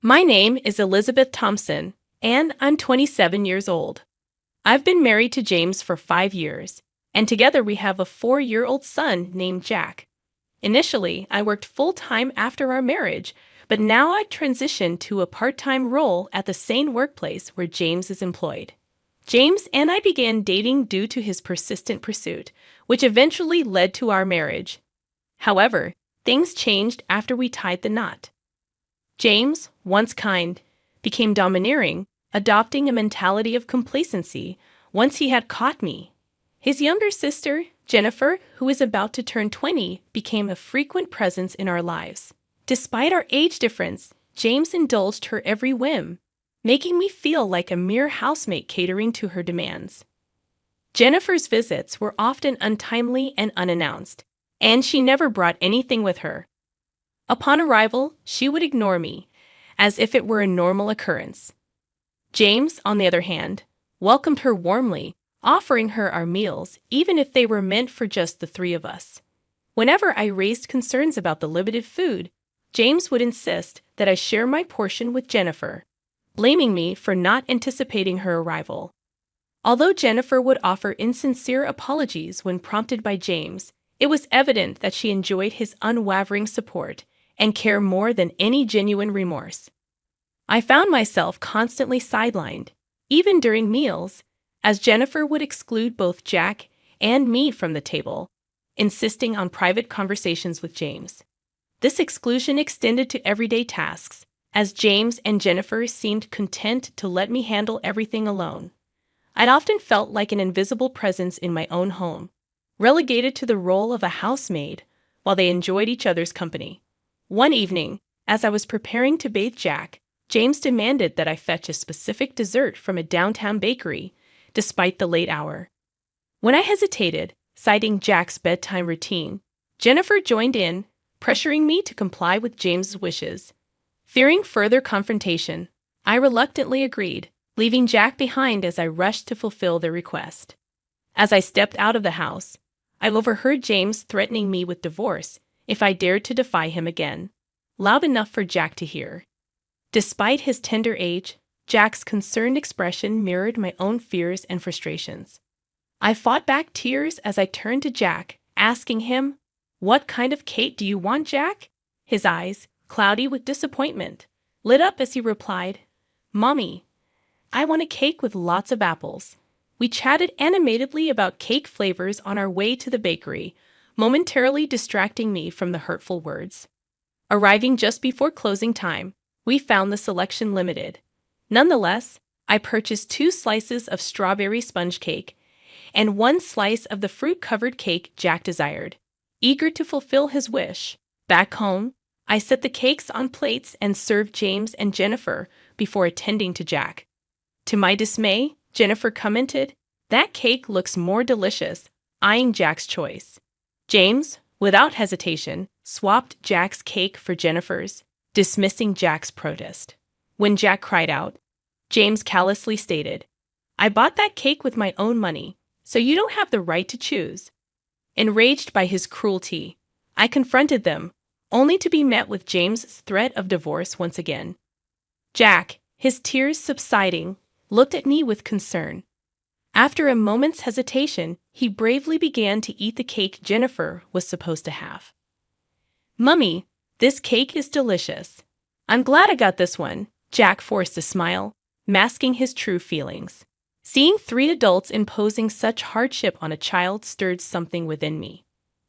My name is Elizabeth Thompson, and I'm 27 years old. I've been married to James for 5 years, and together we have a 4-year-old son named Jack. Initially, I worked full-time after our marriage, but now I transitioned to a part-time role at the same workplace where James is employed. James and I began dating due to his persistent pursuit, which eventually led to our marriage. However, things changed after we tied the knot. James, once kind, became domineering, adopting a mentality of complacency once he had caught me. His younger sister, Jennifer, who is about to turn 20, became a frequent presence in our lives. Despite our age difference, James indulged her every whim, making me feel like a mere housemate catering to her demands. Jennifer's visits were often untimely and unannounced, and she never brought anything with her. Upon arrival, she would ignore me, as if it were a normal occurrence. James, on the other hand, welcomed her warmly, offering her our meals, even if they were meant for just the three of us. Whenever I raised concerns about the limited food, James would insist that I share my portion with Jennifer, blaming me for not anticipating her arrival. Although Jennifer would offer insincere apologies when prompted by James, it was evident that she enjoyed his unwavering support and care more than any genuine remorse. I found myself constantly sidelined, even during meals, as Jennifer would exclude both Jack and me from the table, insisting on private conversations with James. This exclusion extended to everyday tasks, as James and Jennifer seemed content to let me handle everything alone. I'd often felt like an invisible presence in my own home, relegated to the role of a housemaid while they enjoyed each other's company. One evening, as I was preparing to bathe Jack, James demanded that I fetch a specific dessert from a downtown bakery, despite the late hour. When I hesitated, citing Jack's bedtime routine, Jennifer joined in, pressuring me to comply with James's wishes. Fearing further confrontation, I reluctantly agreed, leaving Jack behind as I rushed to fulfill their request. As I stepped out of the house, I overheard James threatening me with divorce if I dared to defy him again, loud enough for Jack to hear. Despite his tender age, Jack's concerned expression mirrored my own fears and frustrations. I fought back tears as I turned to Jack, asking him, "What kind of cake do you want, Jack?" His eyes, cloudy with disappointment, lit up as he replied, "Mommy, I want a cake with lots of apples." We chatted animatedly about cake flavors on our way to the bakery, momentarily distracting me from the hurtful words. Arriving just before closing time, we found the selection limited. Nonetheless, I purchased 2 slices of strawberry sponge cake and 1 slice of the fruit-covered cake Jack desired. Eager to fulfill his wish, back home, I set the cakes on plates and served James and Jennifer before attending to Jack. To my dismay, Jennifer commented, "That cake looks more delicious," eyeing Jack's choice. James, without hesitation, swapped Jack's cake for Jennifer's, dismissing Jack's protest. When Jack cried out, James callously stated, "I bought that cake with my own money, so you don't have the right to choose." Enraged by his cruelty, I confronted them, only to be met with James's threat of divorce once again. Jack, his tears subsiding, looked at me with concern. After a moment's hesitation, he bravely began to eat the cake Jennifer was supposed to have. "Mummy, this cake is delicious. I'm glad I got this one," Jack forced a smile, masking his true feelings. Seeing 3 adults imposing such hardship on a child stirred something within me.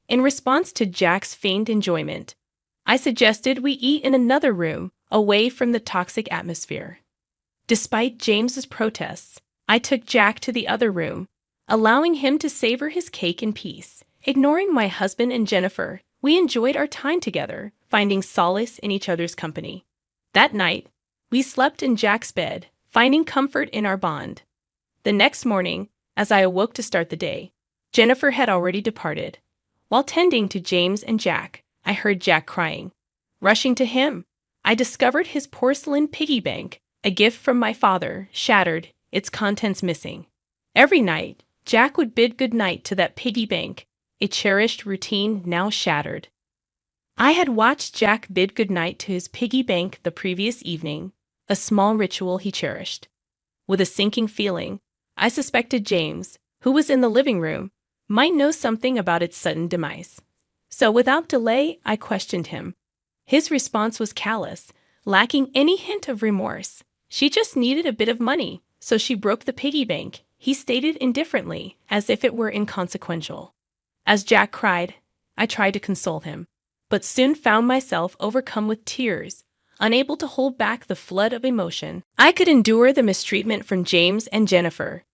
In response to Jack's feigned enjoyment, I suggested we eat in another room, away from the toxic atmosphere. Despite James's protests, I took Jack to the other room, allowing him to savor his cake in peace. Ignoring my husband and Jennifer, we enjoyed our time together, finding solace in each other's company. That night, we slept in Jack's bed, finding comfort in our bond. The next morning, as I awoke to start the day, Jennifer had already departed. While tending to James and Jack, I heard Jack crying. Rushing to him, I discovered his porcelain piggy bank, a gift from my father, shattered, its contents missing. Every night, Jack would bid goodnight to that piggy bank, a cherished routine now shattered. I had watched Jack bid goodnight to his piggy bank the previous evening, a small ritual he cherished. With a sinking feeling, I suspected James, who was in the living room, might know something about its sudden demise. So without delay, I questioned him. His response was callous, lacking any hint of remorse. She just needed a bit of money, so she broke the piggy bank, he stated indifferently, as if it were inconsequential. As Jack cried, I tried to console him, but soon found myself overcome with tears, unable to hold back the flood of emotion. I could endure the mistreatment from James and Jennifer,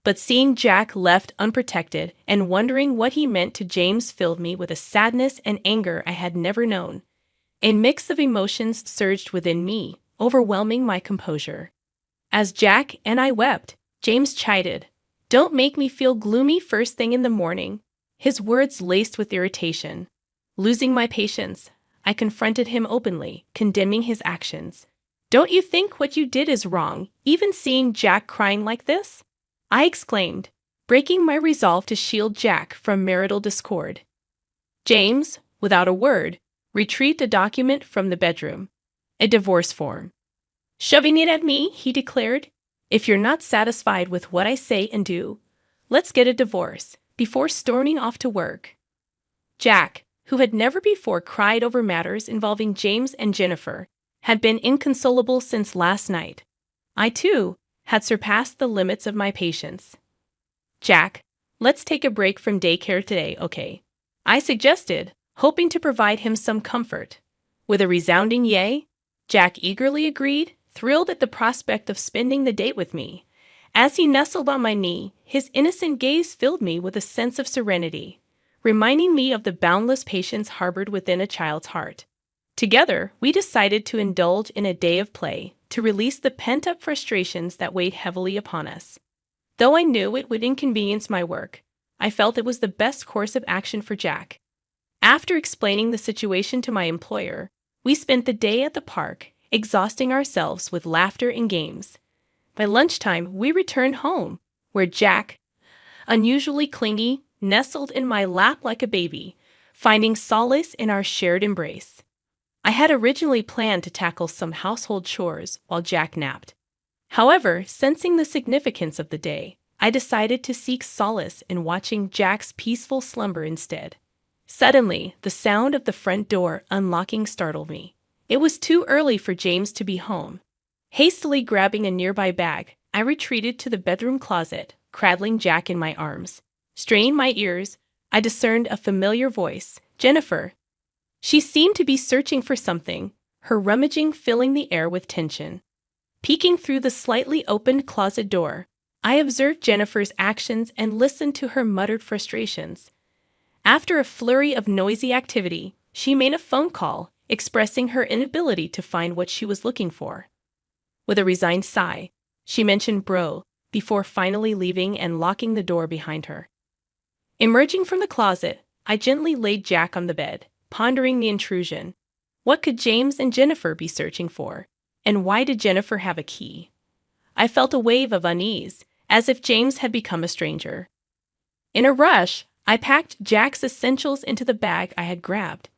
but seeing Jack left unprotected and wondering what he meant to James filled me with a sadness and anger I had never known. A mix of emotions surged within me, overwhelming my composure. As Jack and I wept, James chided, "Don't make me feel gloomy first thing in the morning," his words laced with irritation. Losing my patience, I confronted him openly, condemning his actions. "Don't you think what you did is wrong, even seeing Jack crying like this?" I exclaimed, breaking my resolve to shield Jack from marital discord. James, without a word, retrieved a document from the bedroom, a divorce form. "Shoving it at me," he declared. "If you're not satisfied with what I say and do, let's get a divorce," before storming off to work. Jack, who had never before cried over matters involving James and Jennifer, had been inconsolable since last night. I, too, had surpassed the limits of my patience. "Jack, let's take a break from daycare today, okay?" I suggested, hoping to provide him some comfort. With a resounding yay, Jack eagerly agreed, thrilled at the prospect of spending the date with me. As he nestled on my knee, his innocent gaze filled me with a sense of serenity, reminding me of the boundless patience harbored within a child's heart. Together, we decided to indulge in a day of play, to release the pent-up frustrations that weighed heavily upon us. Though I knew it would inconvenience my work, I felt it was the best course of action for Jack. After explaining the situation to my employer, we spent the day at the park, exhausting ourselves with laughter and games. By lunchtime, we returned home, where Jack, unusually clingy, nestled in my lap like a baby, finding solace in our shared embrace. I had originally planned to tackle some household chores while Jack napped. However, sensing the significance of the day, I decided to seek solace in watching Jack's peaceful slumber instead. Suddenly, the sound of the front door unlocking startled me. It was too early for James to be home. Hastily grabbing a nearby bag, I retreated to the bedroom closet, cradling Jack in my arms. Straining my ears, I discerned a familiar voice, Jennifer. She seemed to be searching for something, her rummaging filling the air with tension. Peeking through the slightly opened closet door, I observed Jennifer's actions and listened to her muttered frustrations. After a flurry of noisy activity, she made a phone call, expressing her inability to find what she was looking for. With a resigned sigh, she mentioned bro, before finally leaving and locking the door behind her. Emerging from the closet, I gently laid Jack on the bed, pondering the intrusion. What could James and Jennifer be searching for? And why did Jennifer have a key? I felt a wave of unease, as if James had become a stranger. In a rush, I packed Jack's essentials into the bag I had grabbed.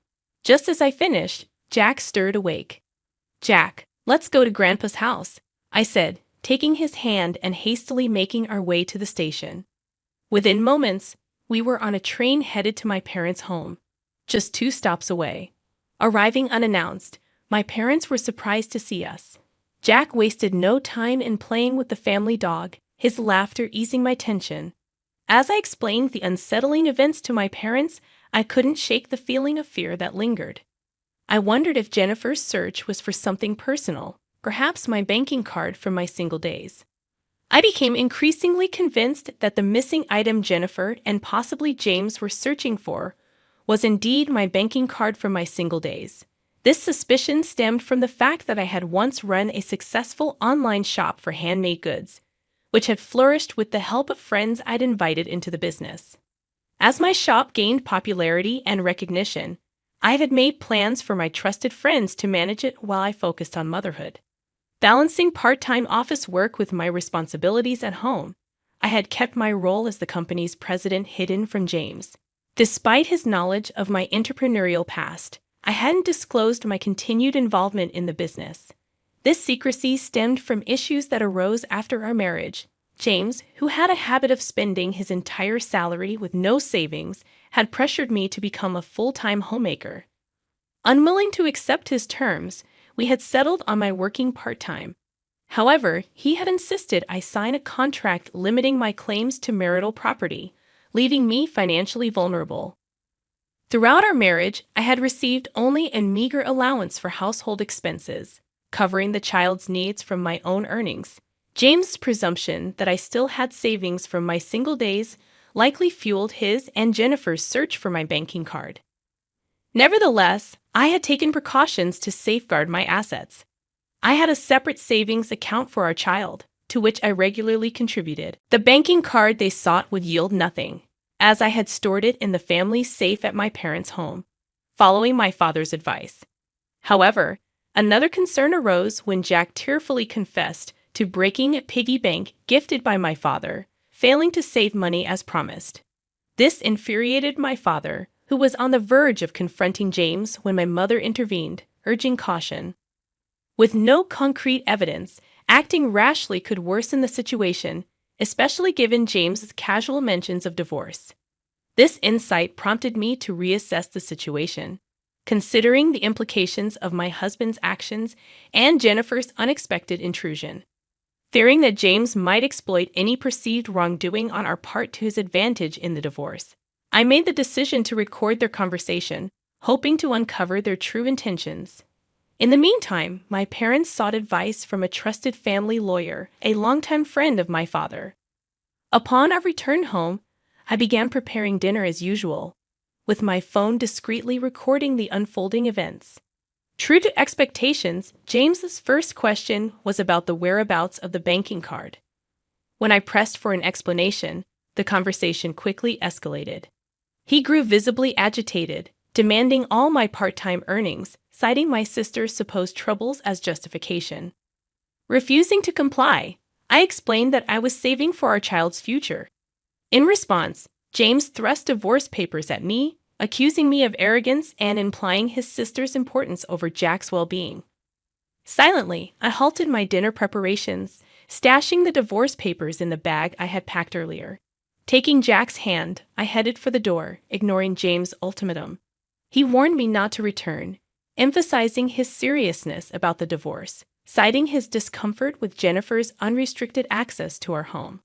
Just as I finished, Jack stirred awake. "Jack, let's go to Grandpa's house," I said, taking his hand and hastily making our way to the station. Within moments, we were on a train headed to my parents' home, just 2 stops away. Arriving unannounced, my parents were surprised to see us. Jack wasted no time in playing with the family dog, his laughter easing my tension. As I explained the unsettling events to my parents, I couldn't shake the feeling of fear that lingered. I wondered if Jennifer's search was for something personal, perhaps my banking card from my single days. I became increasingly convinced that the missing item Jennifer and possibly James were searching for was indeed my banking card from my single days. This suspicion stemmed from the fact that I had once run a successful online shop for handmade goods, which had flourished with the help of friends I'd invited into the business. As my shop gained popularity and recognition, I had made plans for my trusted friends to manage it while I focused on motherhood. Balancing part-time office work with my responsibilities at home, I had kept my role as the company's president hidden from James. Despite his knowledge of my entrepreneurial past, I hadn't disclosed my continued involvement in the business. This secrecy stemmed from issues that arose after our marriage. James, who had a habit of spending his entire salary with no savings, had pressured me to become a full-time homemaker. Unwilling to accept his terms, we had settled on my working part-time. However, he had insisted I sign a contract limiting my claims to marital property, leaving me financially vulnerable. Throughout our marriage, I had received only a meager allowance for household expenses, covering the child's needs from my own earnings. James' presumption that I still had savings from my single days likely fueled his and Jennifer's search for my banking card. Nevertheless, I had taken precautions to safeguard my assets. I had a separate savings account for our child, to which I regularly contributed. The banking card they sought would yield nothing, as I had stored it in the family safe at my parents' home, following my father's advice. However, another concern arose when Jack tearfully confessed to breaking a piggy bank gifted by my father, failing to save money as promised. This infuriated my father, who was on the verge of confronting James when my mother intervened, urging caution. With no concrete evidence, acting rashly could worsen the situation, especially given James's casual mentions of divorce. This insight prompted me to reassess the situation, considering the implications of my husband's actions and Jennifer's unexpected intrusion. Fearing that James might exploit any perceived wrongdoing on our part to his advantage in the divorce, I made the decision to record their conversation, hoping to uncover their true intentions. In the meantime, my parents sought advice from a trusted family lawyer, a longtime friend of my father. Upon our return home, I began preparing dinner as usual, with my phone discreetly recording the unfolding events. True to expectations, James's first question was about the whereabouts of the banking card. When I pressed for an explanation, the conversation quickly escalated. He grew visibly agitated, demanding all my part-time earnings, citing my sister's supposed troubles as justification. Refusing to comply, I explained that I was saving for our child's future. In response, James thrust divorce papers at me, accusing me of arrogance and implying his sister's importance over Jack's well-being. Silently, I halted my dinner preparations, stashing the divorce papers in the bag I had packed earlier. Taking Jack's hand, I headed for the door, ignoring James' ultimatum. He warned me not to return, emphasizing his seriousness about the divorce, citing his discomfort with Jennifer's unrestricted access to our home.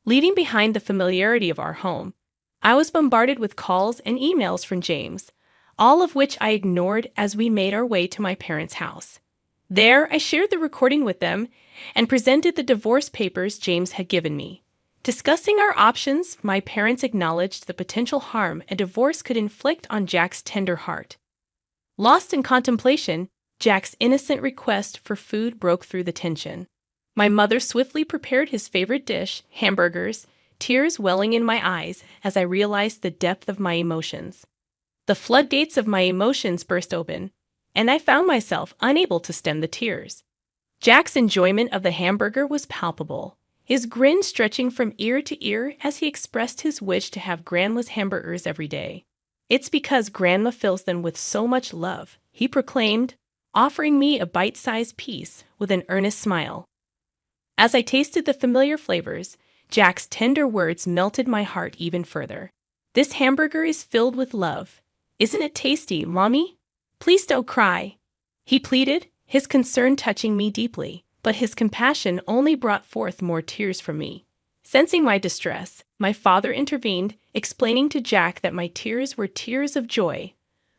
Leaving behind the familiarity of our home, I was bombarded with calls and emails from James, all of which I ignored as we made our way to my parents' house. There, I shared the recording with them and presented the divorce papers James had given me. Discussing our options, my parents acknowledged the potential harm a divorce could inflict on Jack's tender heart. Lost in contemplation, Jack's innocent request for food broke through the tension. My mother swiftly prepared his favorite dish, hamburgers, tears welling in my eyes as I realized the depth of my emotions. The floodgates of my emotions burst open, and I found myself unable to stem the tears. Jack's enjoyment of the hamburger was palpable, his grin stretching from ear to ear as he expressed his wish to have Grandma's hamburgers every day. "It's because Grandma fills them with so much love," he proclaimed, offering me a bite-sized piece with an earnest smile. As I tasted the familiar flavors, Jack's tender words melted my heart even further. "This hamburger is filled with love. Isn't it tasty, Mommy? Please don't cry," he pleaded, his concern touching me deeply, but his compassion only brought forth more tears from me. Sensing my distress, my father intervened, explaining to Jack that my tears were tears of joy,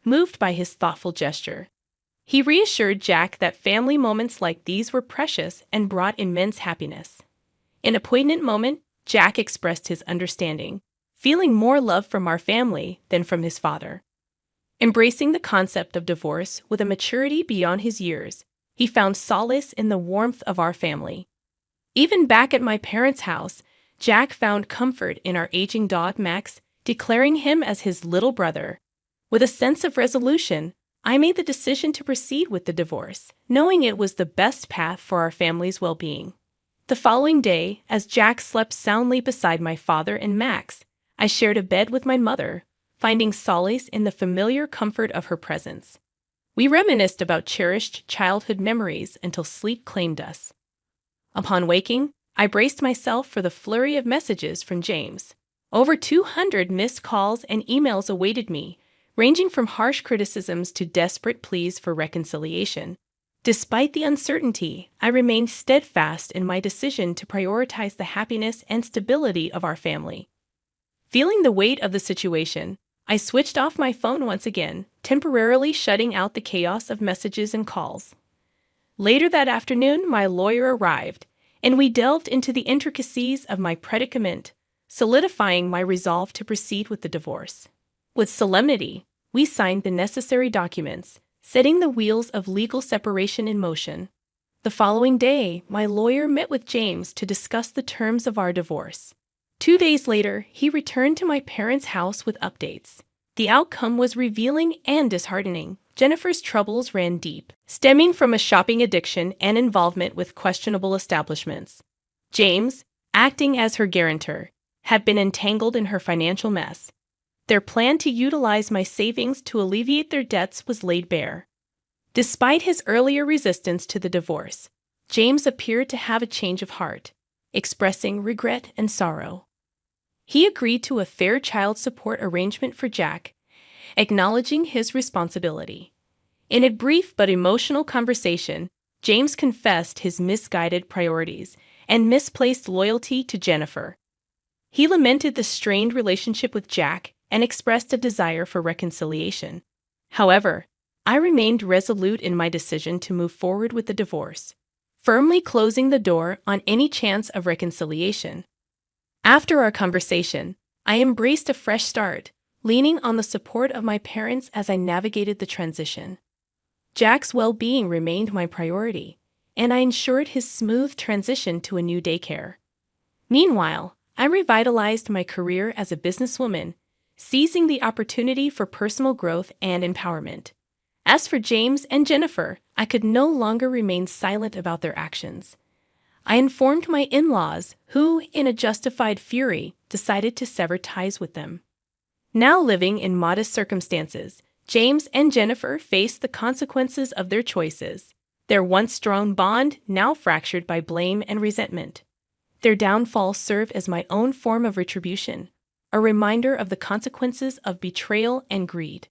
moved by his thoughtful gesture. He reassured Jack that family moments like these were precious and brought immense happiness. In a poignant moment, Jack expressed his understanding, feeling more love from our family than from his father. Embracing the concept of divorce with a maturity beyond his years, he found solace in the warmth of our family. Even back at my parents' house, Jack found comfort in our aging dog Max, declaring him as his little brother. With a sense of resolution, I made the decision to proceed with the divorce, knowing it was the best path for our family's well-being. The following day, as Jack slept soundly beside my father and Max, I shared a bed with my mother, finding solace in the familiar comfort of her presence. We reminisced about cherished childhood memories until sleep claimed us. Upon waking, I braced myself for the flurry of messages from James. Over 200 missed calls and emails awaited me, ranging from harsh criticisms to desperate pleas for reconciliation. Despite the uncertainty, I remained steadfast in my decision to prioritize the happiness and stability of our family. Feeling the weight of the situation, I switched off my phone once again, temporarily shutting out the chaos of messages and calls. Later that afternoon, my lawyer arrived, and we delved into the intricacies of my predicament, solidifying my resolve to proceed with the divorce. With solemnity, we signed the necessary documents, setting the wheels of legal separation in motion. The following day, my lawyer met with James to discuss the terms of our divorce. 2 days later, he returned to my parents' house with updates. The outcome was revealing and disheartening. Jennifer's troubles ran deep, stemming from a shopping addiction and involvement with questionable establishments. James, acting as her guarantor, had been entangled in her financial mess. Their plan to utilize my savings to alleviate their debts was laid bare. Despite his earlier resistance to the divorce, James appeared to have a change of heart, expressing regret and sorrow. He agreed to a fair child support arrangement for Jack, acknowledging his responsibility. In a brief but emotional conversation, James confessed his misguided priorities and misplaced loyalty to Jennifer. He lamented the strained relationship with Jack and expressed a desire for reconciliation. However, I remained resolute in my decision to move forward with the divorce, firmly closing the door on any chance of reconciliation. After our conversation, I embraced a fresh start, leaning on the support of my parents as I navigated the transition. Jack's well-being remained my priority, and I ensured his smooth transition to a new daycare. Meanwhile, I revitalized my career as a businesswoman, seizing the opportunity for personal growth and empowerment. As for James and Jennifer, I could no longer remain silent about their actions. I informed my in-laws, who, in a justified fury, decided to sever ties with them. Now living in modest circumstances, James and Jennifer faced the consequences of their choices, their once strong bond now fractured by blame and resentment. Their downfall served as my own form of retribution, a reminder of the consequences of betrayal and greed.